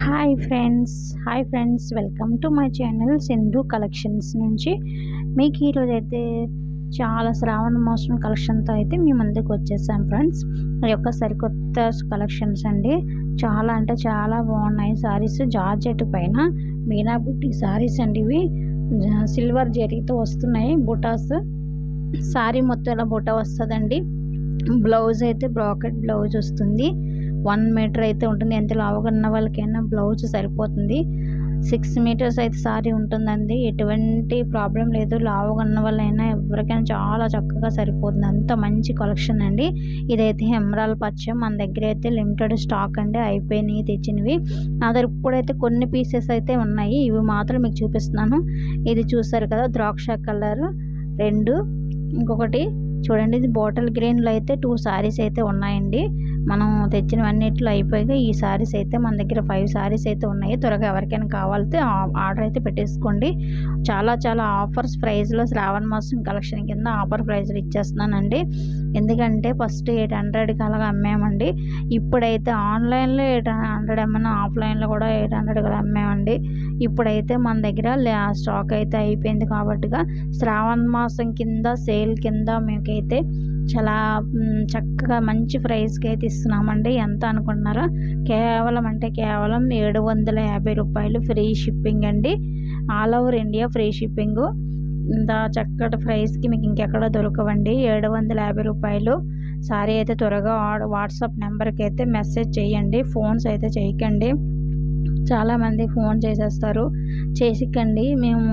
Hi friends welcome to my channel Sindhu collections నుంచి మీకు ఈరోజైతే చాలా శ్రావణ మాసం కలెక్షన్తో అయితే మీ ముందుకు వచ్చేసాం ఫ్రెండ్స్. ఈ యొక్క సరికొత్త కలెక్షన్స్ అండి. చాలా అంటే చాలా బాగున్నాయి సారీస్. జార్జెట్ పైన మీనా బుట్టి సారీస్ అండి. ఇవి సిల్వర్ జరీతో వస్తున్నాయి. బుటాస్ సారీ మొత్తం ఇలా బుట్ట వస్తుందండి. బ్లౌజ్ అయితే బ్రాకెట్ బ్లౌజ్ వస్తుంది. 1 మీటర్ అయితే ఉంటుంది. ఎంత లావుగా ఉన్న వాళ్ళకైనా బ్లౌజ్ సరిపోతుంది. 6 మీటర్స్ అయితే సారీ ఉంటుందండి. ఎటువంటి ప్రాబ్లం లేదు. లావుగా ఉన్న వాళ్ళైనా ఎవరికైనా చాలా చక్కగా సరిపోతుంది. అంత మంచి కలెక్షన్ అండి. ఇదైతే ఎమరాల్డ్ పచ్చ. మన దగ్గర అయితే లిమిటెడ్ స్టాక్ అండి, అయిపోయినాయి తెచ్చినవి. నా దగ్గర ఇప్పుడైతే కొన్ని పీసెస్ అయితే ఉన్నాయి. ఇవి మాత్రం మీకు చూపిస్తున్నాను. ఇది చూసారు కదా, ద్రాక్ష కలర్ 2, ఇంకొకటి చూడండి ఇది బాటిల్ గ్రీన్లో అయితే 2 సారీస్ అయితే ఉన్నాయండి. మనం తెచ్చినవన్నిట్లో అయిపోయాక ఈ సారీస్ అయితే మన దగ్గర 5 సారీస్ అయితే ఉన్నాయి. త్వరగా ఎవరికైనా కావాలితే ఆర్డర్ అయితే పెట్టేసుకోండి. చాలా చాలా ఆఫర్స్ ప్రైస్లో శ్రావణ మాసం కలెక్షన్ కింద ఆఫర్ ప్రైస్లు ఇచ్చేస్తున్నానండి. ఎందుకంటే ఫస్ట్ 800కి అలాగా అమ్మామండి. ఇప్పుడైతే ఆన్లైన్లో 800 అమ్మాను, ఆఫ్లైన్లో కూడా 800 కూడా అమ్మామండి. ఇప్పుడైతే మన దగ్గర స్టాక్ అయితే అయిపోయింది కాబట్టిగా శ్రావణ మాసం కింద సేల్ కింద మీకైతే చాలా చక్కగా మంచి ప్రైస్కి అయితే ఇస్తున్నామండి. ఎంత అనుకుంటున్నారా? కేవలం 750 రూపాయలు ఫ్రీ షిప్పింగ్ అండి. All over India free shipping. ఇంత చక్కటి ప్రైస్కి మీకు ఇంకెక్కడ దొరకవండి. 750 రూపాయలు సారీ అయితే త్వరగా వాట్సాప్ నెంబర్కి అయితే మెసేజ్ చేయండి. ఫోన్స్ అయితే చేయకండి. చాలామంది ఫోన్ చేసేస్తారు. చేసికండి. మేము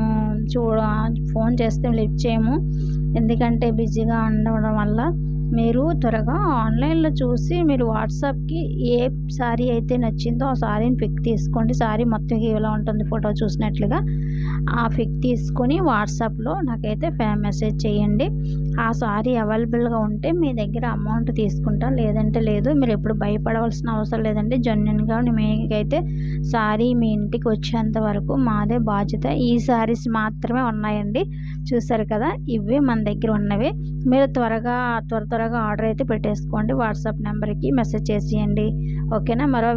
ఫోన్ చేస్తే లిఫ్ట్ చేయము. ఎందుకంటే బిజీగా ఉండడం వల్ల. మీరు త్వరగా ఆన్లైన్లో చూసి మీరు వాట్సాప్కి ఏ సారీ అయితే నచ్చిందో ఆ సారీని పిక్ తీసుకోండి. సారీ మొత్తం ఇలా ఉంటుంది ఫోటో చూసినట్లుగా. ఆ పిక్ తీసుకొని వాట్సాప్లో నాకైతే మెసేజ్ చేయండి. ఆ సారీ అవైలబుల్గా ఉంటే మీ దగ్గర అమౌంట్ తీసుకుంటా, లేదంటే లేదు. మీరు ఎప్పుడు భయపడవలసిన అవసరం లేదండి. జెన్యున్గా మీకైతే సారీ మీ ఇంటికి వచ్చేంత వరకు మాదే బాధ్యత. ఈ సారీస్ మాత్రమే ఉన్నాయండి. చూసారు కదా, ఇవే మన దగ్గర ఉన్నవి. మీరు త్వరగా ఆర్డర్ అయితే పెట్టేసుకోండి. వాట్సాప్ నెంబర్కి మెసేజ్ చేసేయండి. ఓకేనా? మరో